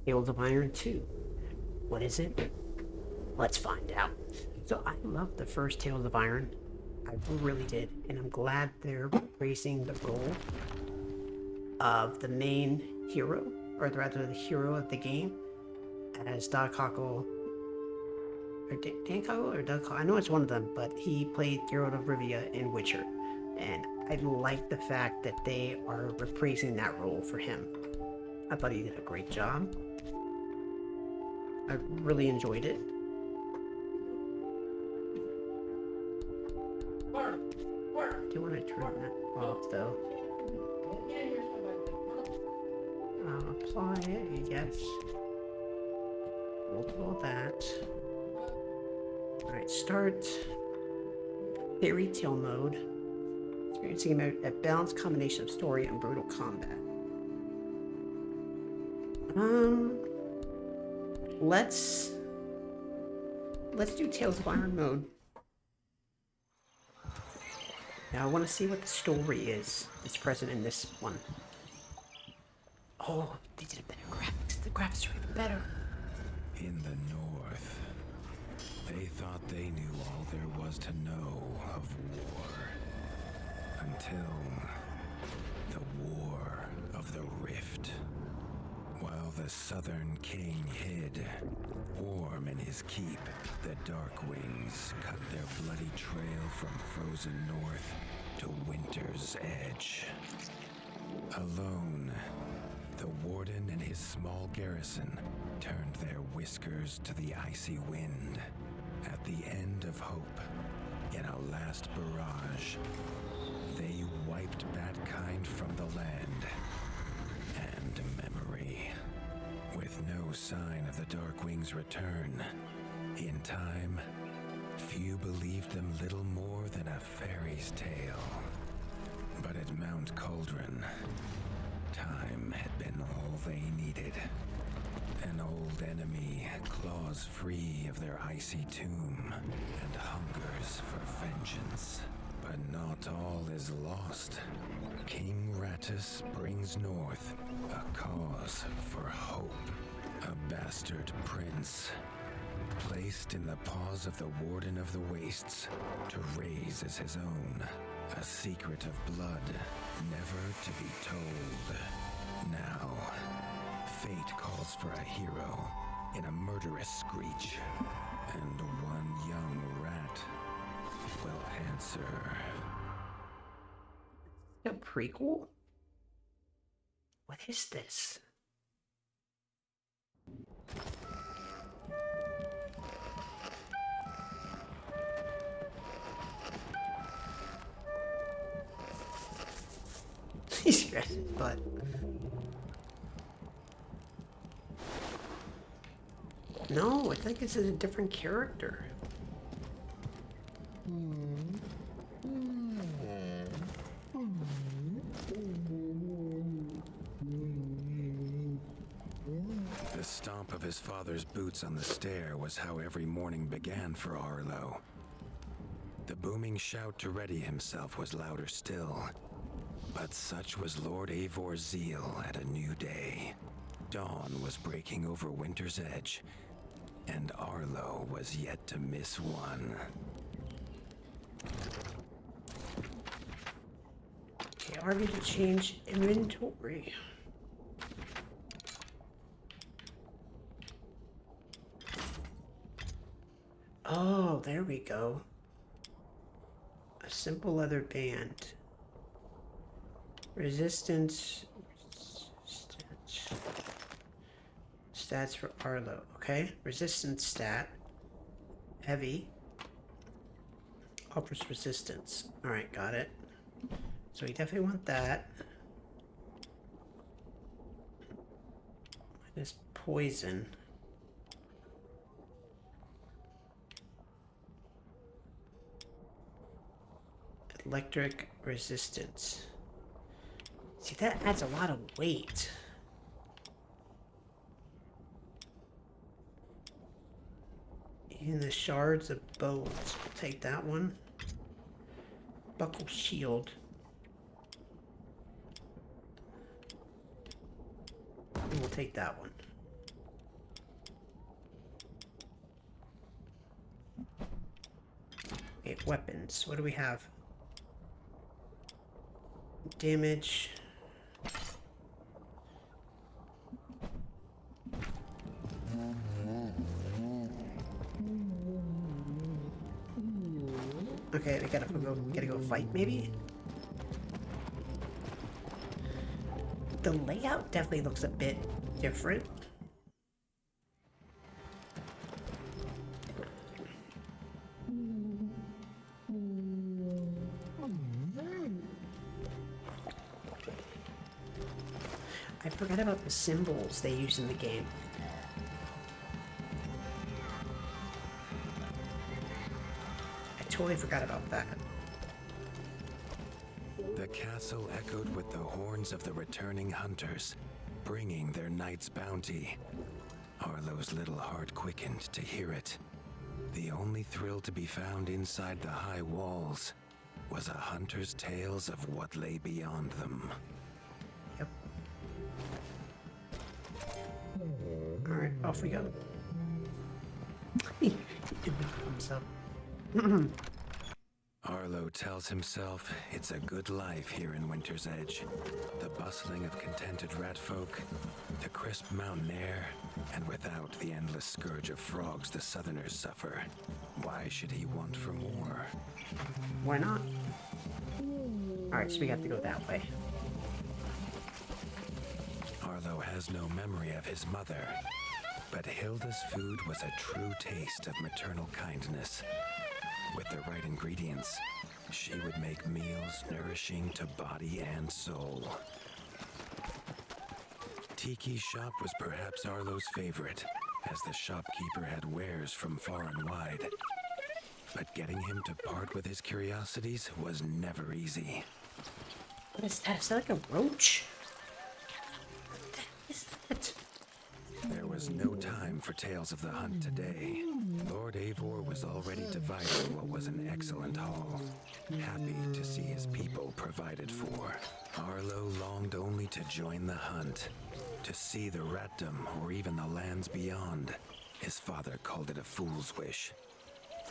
Tales of Iron 2. What is it? Let's find out. So I love the first Tales of Iron. I really did. And I'm glad they're embracing the role of the main hero, or rather the hero of the game, as Doc Cockle, or Dan Cockle, or Doug Cockle. I know it's one of them, but he played Geralt of Rivia in Witcher. And I like the fact that they are reprising that role for him. I thought he did a great job. I really enjoyed it. I do want to turn that off though. Apply it, yes. We'll do all that. Alright, start fairy tale mode. Experiencing a balanced combination of story and brutal combat. Let's do Tales of Iron mode. Now I want to see what the story is that's present in this one. Oh, they did a better graphics. The graphics are even better. In the north, they thought they knew all there was to know of war. Until the War of the Rift. While the Southern King hid, warm in his keep, the Darkwings cut their bloody trail from frozen north to winter's edge. Alone, the warden and his small garrison turned their whiskers to the icy wind. At the end of hope, in a last barrage, they wiped Batkind from the land and memory. With no sign of the Darkwing's return, in time, few believed them little more than a fairy's tale. But at Mount Cauldron, time had been all they needed. An old enemy claws free of their icy tomb and hungers for vengeance. But not all is lost. King Rattus brings north a cause for hope. A bastard prince, placed in the paws of the Warden of the Wastes to raise as his own. A secret of blood, never to be told. Now, fate calls for a hero in a murderous screech, and one young rat will answer. A prequel? What is this? He scratched his butt. No, I think this is a different character. The stomp of his father's boots on the stair was how every morning began for Arlo. The booming shout to ready himself was louder still. But such was Lord Eivor's zeal at a new day. Dawn was breaking over winter's edge, and Arlo was yet to miss one. Okay, RV to change inventory. Oh, there we go. A simple leather band. Resistance. Stats for Arlo. Okay. Resistance stat. Heavy. Offers resistance. Alright, got it. So we definitely want that. Minus poison. Electric resistance. See, that adds a lot of weight. In the shards of bones. We'll take that one. Buckle shield. And we'll take that one. Weapons. What do we have? Damage. Okay, we gotta go fight maybe? The layout definitely looks a bit different. I forgot about the symbols they use in the game. I totally forgot about that. The castle echoed with the horns of the returning hunters, bringing their night's bounty. Arlo's little heart quickened to hear it. The only thrill to be found inside the high walls was a hunter's tales of what lay beyond them. Yep. Alright, off we go. He did not himself. Arlo tells himself it's a good life here in Winter's Edge. The bustling of contented ratfolk, the crisp mountain air, and without the endless scourge of frogs the southerners suffer. Why should he want for more? Why not? Alright, so we have to go that way. Arlo has no memory of his mother, but Hilda's food was a true taste of maternal kindness. With the right ingredients, she would make meals nourishing to body and soul. Tiki's shop was perhaps Arlo's favorite, as the shopkeeper had wares from far and wide. But getting him to part with his curiosities was never easy. What is that? Is that like a roach? What the heck is that? There was no time for tales of the hunt today. Lord Eivor was already dividing what was an excellent haul, happy to see his people provided for. Arlo longed only to join the hunt, to see the Ratdom or even the lands beyond. His father called it a fool's wish.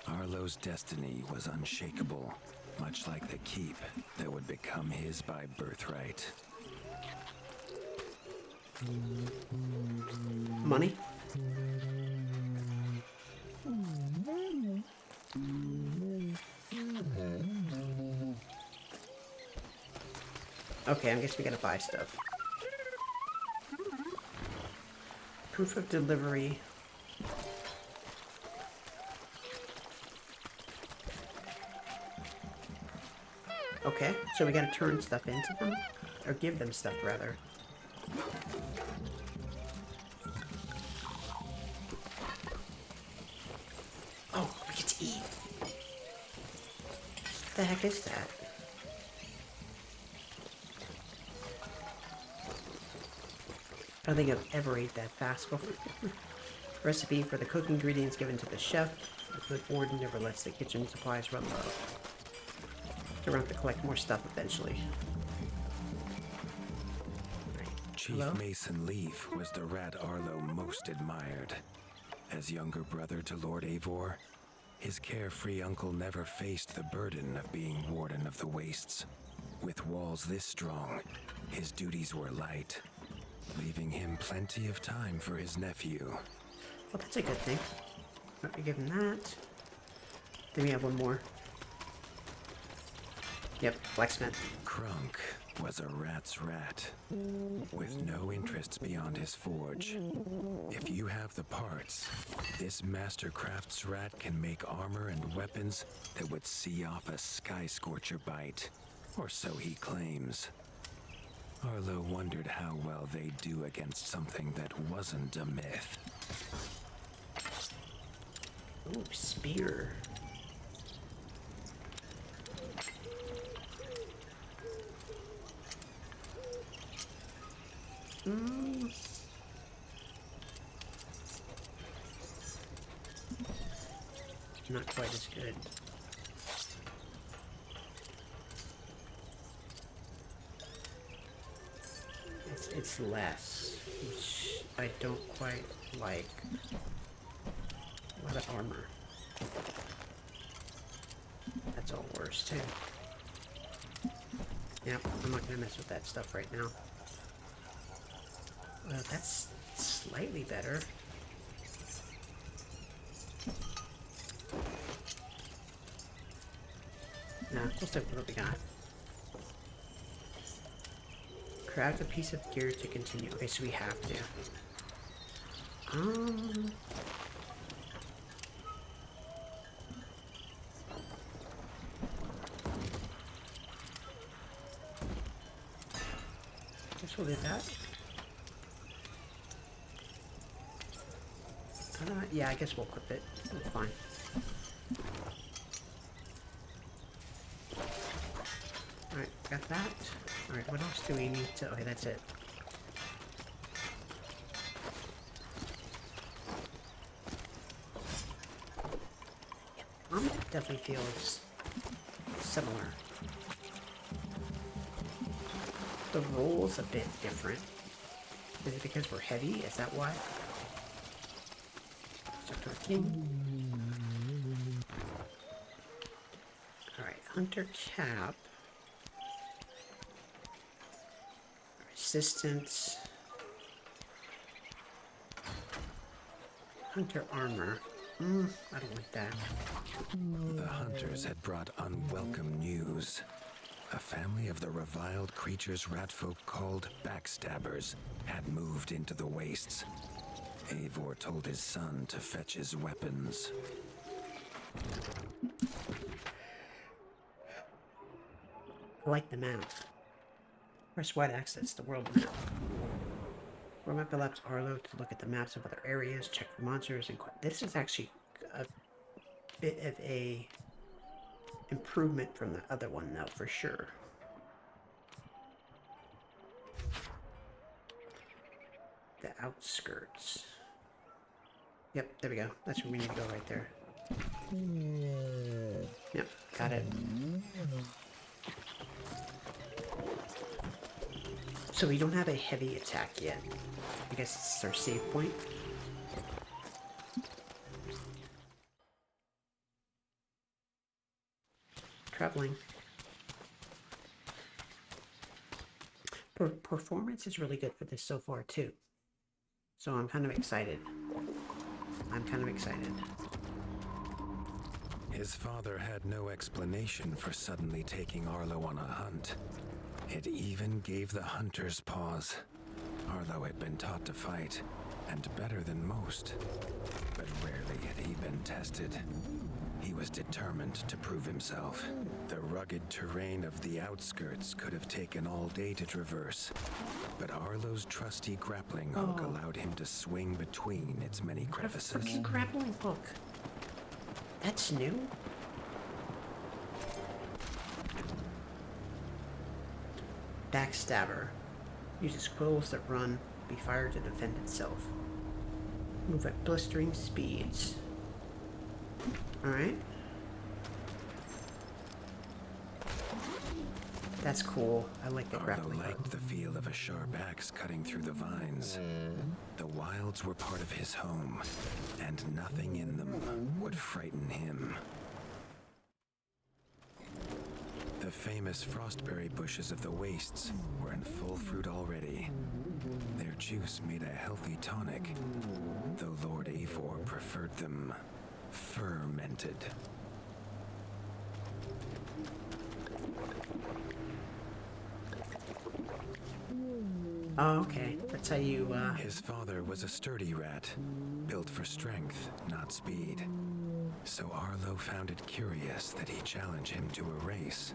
Arlo's destiny was unshakable, much like the keep that would become his by birthright. Money? Okay, I guess we gotta buy stuff. Proof of delivery. Okay, so we gotta turn stuff into them? Or give them stuff, rather. Oh, we get to eat. What the heck is that? I don't think I've ever ate that fast before. Recipe for the cooking ingredients given to the chef. The good warden never lets the kitchen supplies run low. So we're gonna have to collect more stuff eventually. Chief Hello? Mason Leaf was the rat Arlo most admired. As younger brother to Lord Eivor, his carefree uncle never faced the burden of being Warden of the Wastes. With walls this strong, his duties were light, leaving him plenty of time for his nephew. Well, that's a good thing. Alright, we give him that. Then we have one more. Yep, blacksmith. Krunk was a rat's rat, with no interests beyond his forge. If you have the parts, this Mastercraft's rat can make armor and weapons that would see off a sky scorcher bite, or so he claims. Arlo wondered how well they'd do against something that wasn't a myth. Ooh, spear. Not quite as good. It's less, which I don't quite like. A lot of armor. That's all worse too. Yep, I'm not gonna mess with that stuff right now. Well, that's slightly better. Nah, we'll stick with what we got. Craft a piece of gear to continue. Okay, so we have to. Guess we'll do that. Yeah, I guess we'll equip it. That's fine. Alright, got that. Alright, what else do we need to... Okay, that's it. Yeah, definitely feels similar. The roll's a bit different. Is it because we're heavy? Is that why? Sector King. Alright, Hunter Cap. Resistance. Hunter Armor. I don't like that. The hunters had brought unwelcome news. A family of the reviled creatures ratfolk called Backstabbers had moved into the wastes. Eivor told his son to fetch his weapons. I like the map. Press Y to access the world map. World map allows Arlo to look at the maps of other areas, check for monsters, and this is actually a bit of a improvement from the other one, though, for sure. The outskirts. Yep, there we go. That's where we need to go right there. Yep, got it. So we don't have a heavy attack yet. I guess it's our save point. Traveling. Performance is really good for this so far too. So I'm kind of excited. His father had no explanation for suddenly taking Arlo on a hunt. It even gave the hunters pause. Arlo had been taught to fight, and better than most. But rarely had he been tested. He was determined to prove himself. The rugged terrain of the outskirts could have taken all day to traverse, but Arlo's trusty grappling hook allowed him to swing between its many crevices. A freaking grappling hook. That's new. Backstabber. Uses quills that run, be fired to defend itself. Move at blistering speeds. Alright. That's cool. I like the grappling hook. Liked the feel of a sharp axe cutting through the vines. The wilds were part of his home, and nothing in them would frighten him. The famous frostberry bushes of the wastes were in full fruit already. Their juice made a healthy tonic, though Lord Eivor preferred them fermented. Oh, okay. That's how you, His father was a sturdy rat, built for strength, not speed. So Arlo found it curious that he challenged him to a race.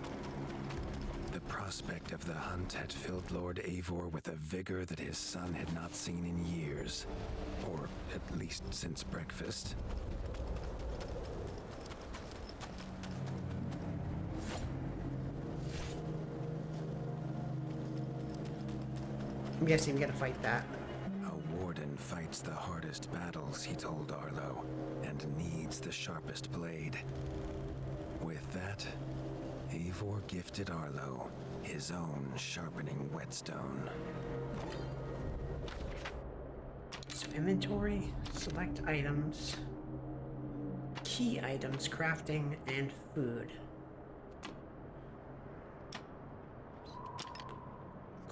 The prospect of the hunt had filled Lord Eivor with a vigor that his son had not seen in years, or at least since breakfast. I'm guessing we gotta fight that. A warden fights the hardest battles, he told Arlo, and needs the sharpest blade. With that, Eivor gifted Arlo his own sharpening whetstone. So inventory, select items, key items, crafting, and food.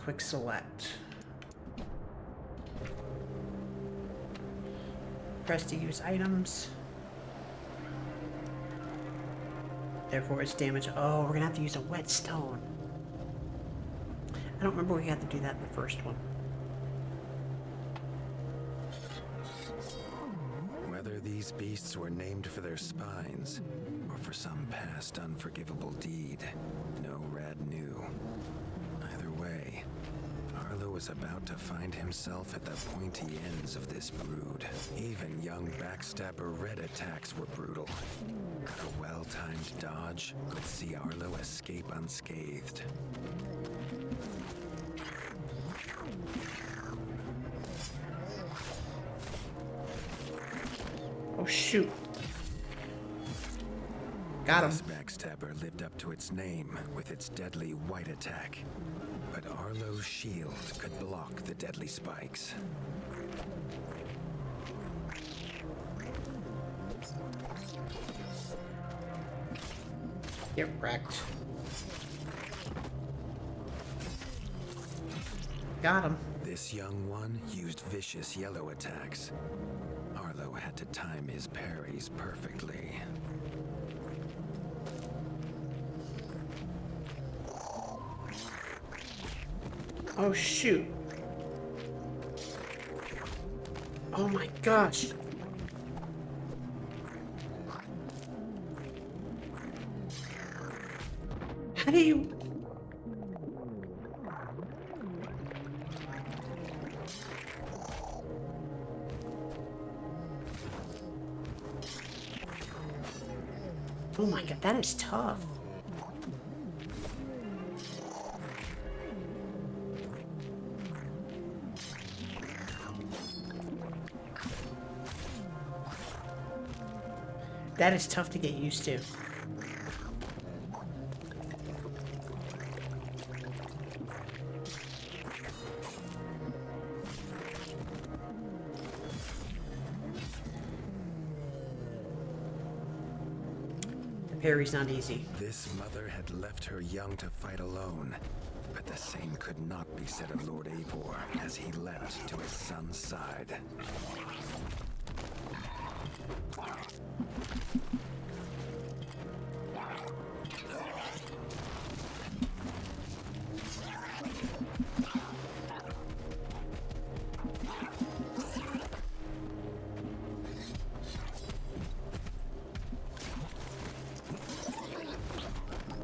quick select. Press to use items. Therefore it's damage. Oh, we're gonna have to use a whetstone. I don't remember we had to do that in the first one. Whether these beasts were named for their spines or for some past unforgivable deed, no Red knew. Either way, Arlo was about to find himself at the pointy ends of this brood. Even young backstabber Red attacks were brutal. A well-timed dodge could see Arlo escape unscathed. Oh shoot. Got him. This backstabber lived up to its name with its deadly white attack. But Arlo's shield could block the deadly spikes. Get wrecked. Got him. This young one used vicious yellow attacks. Arlo had to time his parries perfectly. Oh shoot. Oh my gosh. How do you... Oh my god, that is tough. That is tough to get used to. The parry's not easy. This mother had left her young to fight alone. But the same could not be said of Lord Eivor as he leapt to his son's side.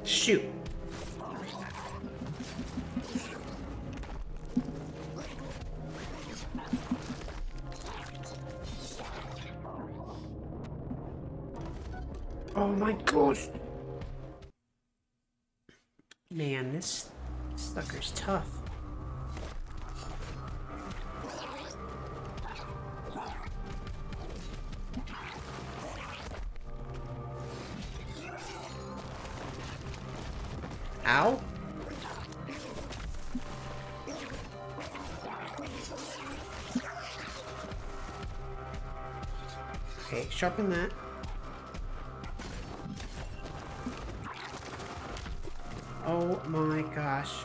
Shoot. Oh my gosh. Man, this sucker's tough. Ow. Okay, sharpen that. Oh my gosh.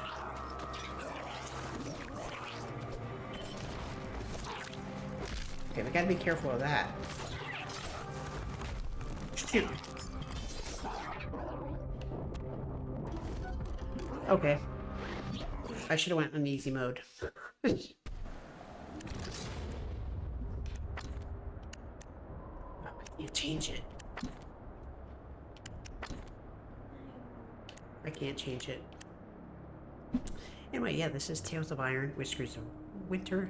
Okay, we gotta be careful of that. Shoot. Okay. I should have went on easy mode. I can't change it. I can't change it. Anyway, yeah, this is Tales of Iron, Whiskers of Winter.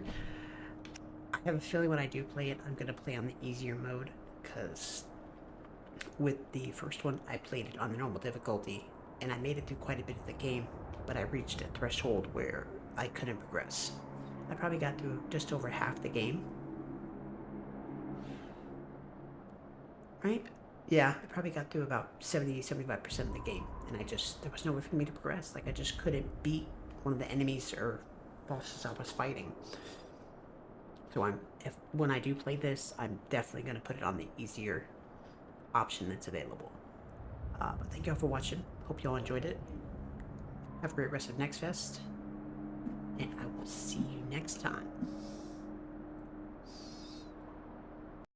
I have a feeling when I do play it, I'm going to play on the easier mode, because with the first one, I played it on the normal difficulty, and I made it through quite a bit of the game, but I reached a threshold where I couldn't progress. I probably got through just over half the game. Right? Yeah, I probably got through about 70-75% of the game, and there was no way for me to progress. Like, I just couldn't beat one of the enemies or bosses I was fighting. So when I do play this, I'm definitely going to put it on the easier option that's available. But thank y'all for watching. Hope y'all enjoyed it. Have a great rest of Next Fest. and I will see you next time